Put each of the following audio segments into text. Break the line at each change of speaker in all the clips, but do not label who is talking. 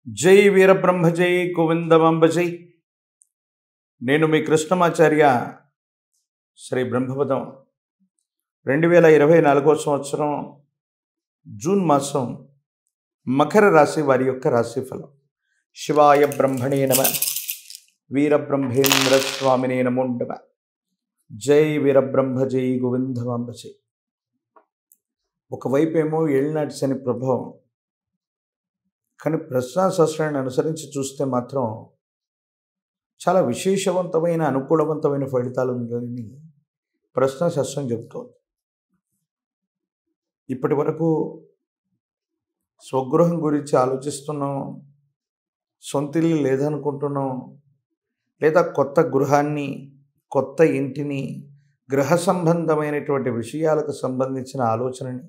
జై వీరబ్రహ్మ జై గోవిందమాంబ జై. నేను మీ కృష్ణమాచార్య. శ్రీ బ్రహ్మపదం 2024 సంవత్సరం జూన్ మాసం మకర రాశి వారి యొక్క రాశిఫలం. శివాయ బ్రహ్మణే నమ, వీరబ్రహ్మేంద్ర స్వామినే నమో నమః. జై వీరబ్రహ్మ జై గోవిందమాంబ జై. ఒకవైపు ఏమో ఏళ్ళనాటి శని ప్రభావం, కానీ ప్రశ్నాశాస్త్రాన్ని అనుసరించి చూస్తే మాత్రం చాలా విశేషవంతమైన అనుకూలవంతమైన ఫలితాలు ఉందని ప్రశ్నాశాస్త్రం చెబుతోంది. ఇప్పటి వరకు స్వగృహం గురించి ఆలోచిస్తున్నాం, సొంతిల్లు లేదనుకుంటున్నాం, లేదా కొత్త గృహాన్ని, కొత్త ఇంటిని, గృహ సంబంధమైనటువంటి విషయాలకు సంబంధించిన ఆలోచనని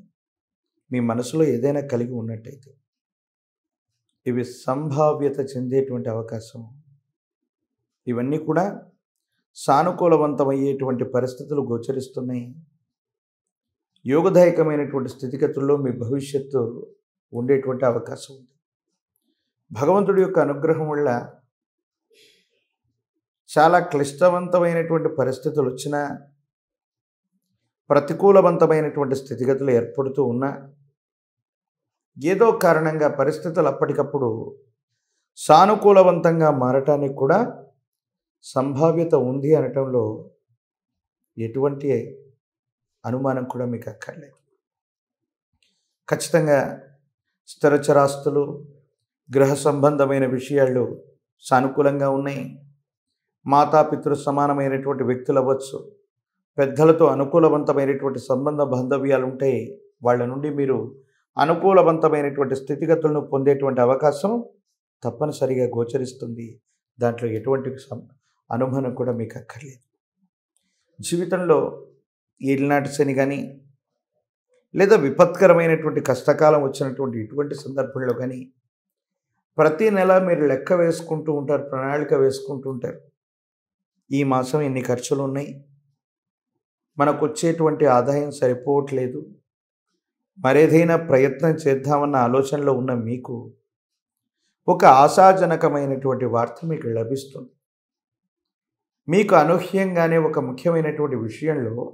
మీ మనసులో ఏదైనా కలిగి ఉన్నట్టయితే ఇవి సంభావ్యత చెందేటువంటి అవకాశం. ఇవన్నీ కూడా సానుకూలవంతమయ్యేటువంటి పరిస్థితులు గోచరిస్తున్నాయి. యోగదాయకమైనటువంటి స్థితిగతుల్లో మీ భవిష్యత్తు ఉండేటువంటి అవకాశం ఉంది. భగవంతుడి యొక్క అనుగ్రహం వల్ల చాలా క్లిష్టవంతమైనటువంటి పరిస్థితులు వచ్చినా, ప్రతికూలవంతమైనటువంటి స్థితిగతులు ఏర్పడుతూ ఉన్నా, ఏదో కారణంగా పరిస్థితులు అప్పటికప్పుడు సానుకూలవంతంగా మారటానికి కూడా సంభావ్యత ఉంది అనటంలో ఎటువంటి అనుమానం కూడా మీకు అక్కర్లేదు. ఖచ్చితంగా స్థిరచరాస్తులు, గృహ సంబంధమైన విషయాలు సానుకూలంగా ఉన్నాయి. మాతాపితృ సమానమైనటువంటి వ్యక్తులు అవ్వచ్చు, పెద్దలతో అనుకూలవంతమైనటువంటి సంబంధ బాంధవ్యాలు ఉంటాయి. వాళ్ళ నుండి మీరు అనుకూలవంతమైనటువంటి స్థితిగతులను పొందేటువంటి అవకాశం తప్పనిసరిగా గోచరిస్తుంది. దాంట్లో ఎటువంటి అనుమానం కూడా మీకు అక్కర్లేదు. జీవితంలో ఏలినాటి శని కానీ, లేదా విపత్కరమైనటువంటి కష్టకాలం వచ్చినటువంటి ఇటువంటి సందర్భంలో కానీ ప్రతి నెల మీరు లెక్క వేసుకుంటూ ఉంటారు, ప్రణాళిక వేసుకుంటూ ఉంటారు. ఈ మాసం ఎన్ని ఖర్చులు ఉన్నాయి, మనకు వచ్చేటువంటి ఆదాయం సరిపోవట్లేదు, మరేదైనా ప్రయత్నం చేద్దామన్న ఆలోచనలో ఉన్న మీకు ఒక ఆశాజనకమైనటువంటి వార్త మీకు లభిస్తుంది. మీకు అనూహ్యంగానే ఒక ముఖ్యమైనటువంటి విషయంలో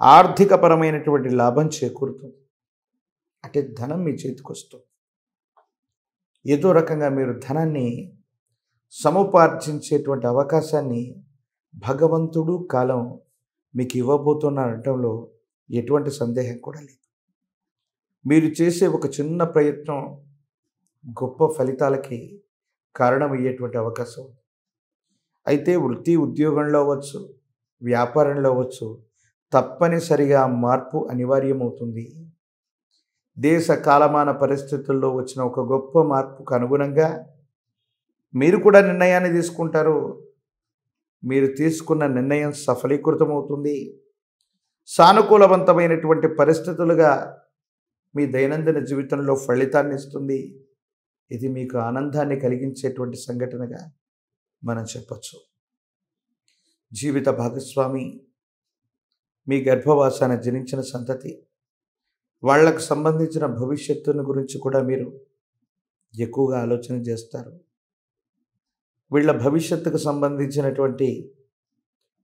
ఆర్థికపరమైనటువంటి లాభం చేకూరుతుంది. అంటే ధనం మీ చేతికి వస్తుంది. ఏదో రకంగా మీరు ధనాన్ని సముపార్జించేటువంటి అవకాశాన్ని భగవంతుడు, కాలం మీకు ఇవ్వబోతున్నారనటంలో ఎటువంటి సందేహం కూడా లేదు. మీరు చేసే ఒక చిన్న ప్రయత్నం గొప్ప ఫలితాలకి కారణమయ్యేటువంటి అవకాశం ఉంది. అయితే వృత్తి ఉద్యోగంలో అవ్వచ్చు, వ్యాపారంలో అవ్వచ్చు, తప్పనిసరిగా మార్పు అనివార్యమవుతుంది. దేశ కాలమాన పరిస్థితుల్లో వచ్చిన ఒక గొప్ప మార్పుకు అనుగుణంగా మీరు కూడా నిర్ణయాన్ని తీసుకుంటారు. మీరు తీసుకున్న నిర్ణయం సఫలీకృతమవుతుంది. సానుకూలవంతమైనటువంటి పరిస్థితులుగా మీ దైనందిన జీవితంలో ఫలితాన్ని ఇస్తుంది. ఇది మీకు ఆనందాన్ని కలిగించేటువంటి సంఘటనగా మనం చెప్పచ్చు. జీవిత భాగస్వామి, మీ గర్భవాసాన జనించిన సంతతి, వాళ్లకు సంబంధించిన భవిష్యత్తును గురించి కూడా మీరు ఎక్కువగా ఆలోచన చేస్తారు. వీళ్ళ భవిష్యత్తుకు సంబంధించినటువంటి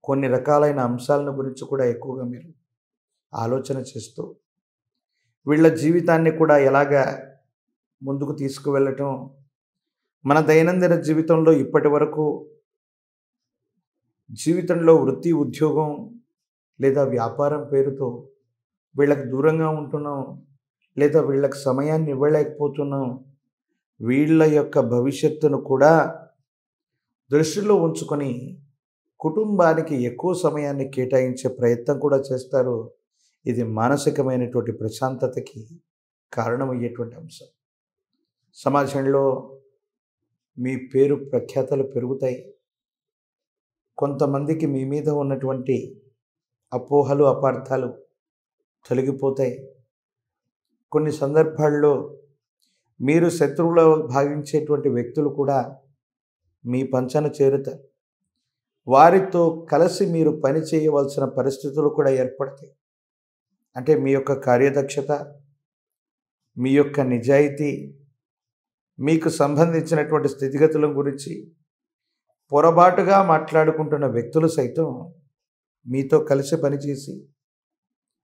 కొన్ని రకాలైన అంశాలను గురించి కూడా ఎక్కువగా మీరు ఆలోచన చేస్తూ, వీళ్ళ జీవితాన్ని కూడా ఎలాగా ముందుకు తీసుకువెళ్ళటం, మన దైనందిన జీవితంలో ఇప్పటి వరకు జీవితంలో వృత్తి ఉద్యోగం లేదా వ్యాపారం పేరుతో వీళ్ళకి దూరంగా ఉంటున్నాం, లేదా వీళ్ళకి సమయాన్ని ఇవ్వలేకపోతున్నాం. వీళ్ళ యొక్క భవిష్యత్తును కూడా దృష్టిలో ఉంచుకొని కుటుంబానికి ఎక్కువ సమయాన్ని కేటాయించే ప్రయత్నం కూడా చేస్తారు. ఇది మానసికమైనటువంటి ప్రశాంతతకి కారణమయ్యేటువంటి అంశం. సమాజంలో మీ పేరు ప్రఖ్యాతలు పెరుగుతాయి. కొంతమందికి మీ మీద ఉన్నటువంటి అపోహలు, అపార్థాలు తొలగిపోతాయి. కొన్ని సందర్భాల్లో మీరు శత్రువులో భావించేటువంటి వ్యక్తులు కూడా మీ పంచన చేరుతారు. వారితో కలిసి మీరు పని చేయవలసిన పరిస్థితులు కూడా ఏర్పడతాయి. అంటే మీ యొక్క కార్యదక్షత, మీ యొక్క నిజాయితీ, మీకు సంబంధించినటువంటి స్థితిగతుల గురించి పొరపాటుగా మాట్లాడుకుంటున్న వ్యక్తులు సైతం మీతో కలిసి పనిచేసి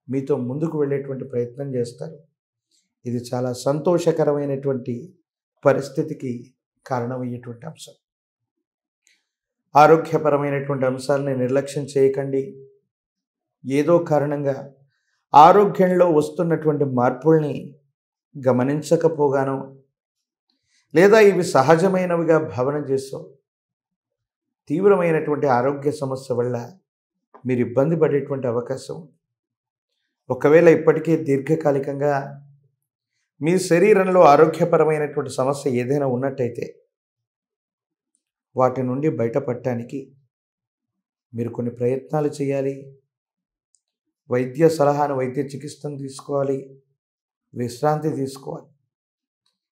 మీతో ముందుకు వెళ్ళేటువంటి ప్రయత్నం చేస్తారు. ఇది చాలా సంతోషకరమైనటువంటి పరిస్థితికి కారణమయ్యేటువంటి అంశం. ఆరోగ్యపరమైనటువంటి అంశాలని నిర్లక్ష్యం చేయకండి. ఏదో కారణంగా ఆరోగ్యంలో వస్తున్నటువంటి మార్పుల్ని గమనించకపోగానో లేదా ఇవి సహజమైనవిగా భావన చేసో తీవ్రమైనటువంటి ఆరోగ్య సమస్య వల్ల మీరు ఇబ్బంది పడేటువంటి అవకాశం ఉంది. ఒకవేళ ఇప్పటికే దీర్ఘకాలికంగా మీ శరీరంలో ఆరోగ్యపరమైనటువంటి సమస్య ఏదైనా ఉన్నట్టయితే వాటి నుండి బయటపడటానికి మీరు కొన్ని ప్రయత్నాలు చేయాలి. వైద్య సలహాను, వైద్య చికిత్సను తీసుకోవాలి, విశ్రాంతి తీసుకోవాలి.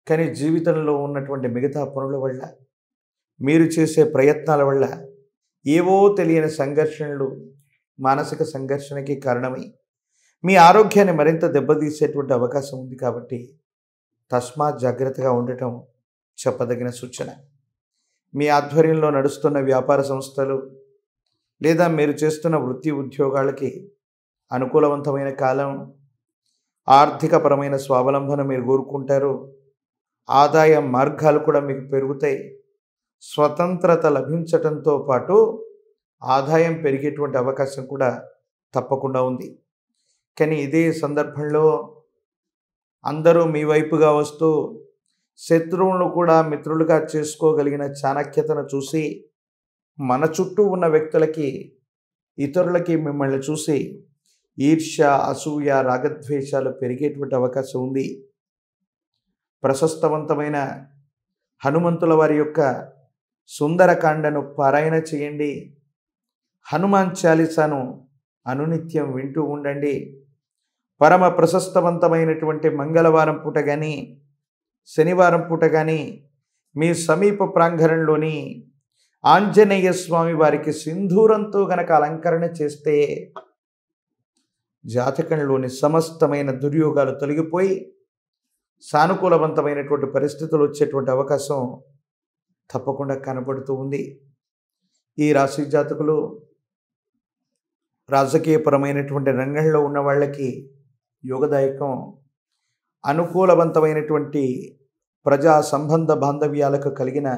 కానీ జీవితంలో ఉన్నటువంటి మిగతా పనుల వల్ల, మీరు చేసే ప్రయత్నాల వల్ల ఏవో తెలియని సంఘర్షణలు మానసిక సంఘర్షణకి కారణమై మీ ఆరోగ్యాన్ని మరింత దెబ్బతీసేటువంటి అవకాశం ఉంది. కాబట్టి తస్మాత్ జాగ్రత్తగా ఉండటం చెప్పదగిన సూచన. మీ ఆధ్వర్యంలో నడుస్తున్న వ్యాపార సంస్థలు లేదా మీరు చేస్తున్న వృత్తి ఉద్యోగాలకి అనుకూలవంతమైన కాలం. ఆర్థికపరమైన స్వావలంబన మీరు కోరుకుంటారు. ఆదాయ మార్గాలు కూడా మీకు పెరుగుతాయి. స్వతంత్రత లభించటంతో పాటు ఆదాయం పెరిగేటువంటి అవకాశం కూడా తప్పకుండా ఉంది. కానీ ఇదే సందర్భంలో అందరూ మీ వైపుగా వస్తూ శత్రువులను కూడా మిత్రులుగా చేసుకోగలిగిన చాణక్యతను చూసి మన చుట్టూ ఉన్న వ్యక్తులకి, ఇతరులకి మిమ్మల్ని చూసి ఈర్ష్య, అసూయ, రాగద్వేషాలు పెరిగేటువంటి అవకాశం ఉంది. ప్రశస్తవంతమైన హనుమంతుల వారి యొక్క సుందరకాండను పారాయణ చేయండి. హనుమాన్ చాలీసాను అనునిత్యం వింటూ ఉండండి. పరమ ప్రశస్తవంతమైనటువంటి మంగళవారం పూట కానీ, శనివారం పూట కానీ మీ సమీప ప్రాంగణంలోని ఆంజనేయ స్వామి వారికి సింధూరంతో గనక అలంకరణ చేస్తే జాతకంలోని సమస్తమైన దుర్యోగాలు తొలగిపోయి సానుకూలవంతమైనటువంటి పరిస్థితులు వచ్చేటువంటి అవకాశం తప్పకుండా కనబడుతూ ఉంది. ఈ రాశి జాతకులు రాజకీయపరమైనటువంటి రంగంలో ఉన్న వాళ్ళకి యోగదాయకం. అనుకూలవంతమైనటువంటి ప్రజా సంబంధ బాంధవ్యాలకు కలిగిన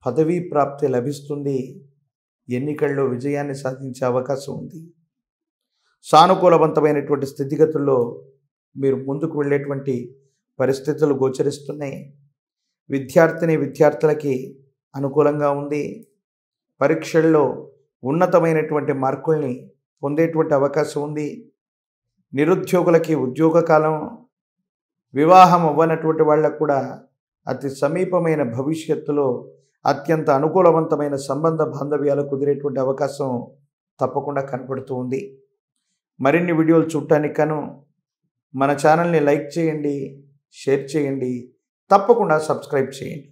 పదవీ ప్రాప్తి లభిస్తుంది. ఎన్నికల్లో విజయాన్ని సాధించే అవకాశం ఉంది. సానుకూలవంతమైనటువంటి స్థితిగతుల్లో మీరు ముందుకు వెళ్ళేటువంటి పరిస్థితులు గోచరిస్తున్నాయి. విద్యార్థులకి అనుకూలంగా ఉంది. పరీక్షల్లో ఉన్నతమైనటువంటి మార్కుల్ని పొందేటువంటి అవకాశం ఉంది. నిరుద్యోగులకి ఉద్యోగ కాలం. వివాహం అవ్వనటువంటి వాళ్ళకు కూడా అతి సమీపమైన భవిష్యత్తులో అత్యంత అనుకూలవంతమైన సంబంధ బాంధవ్యాలు కుదిరేటువంటి అవకాశం తప్పకుండా కనపడుతూ ఉంది. మరిన్ని వీడియోలు చూడటానికి గాను మన ఛానల్ని లైక్ చేయండి, షేర్ చేయండి, తప్పకుండా సబ్స్క్రైబ్ చేయండి.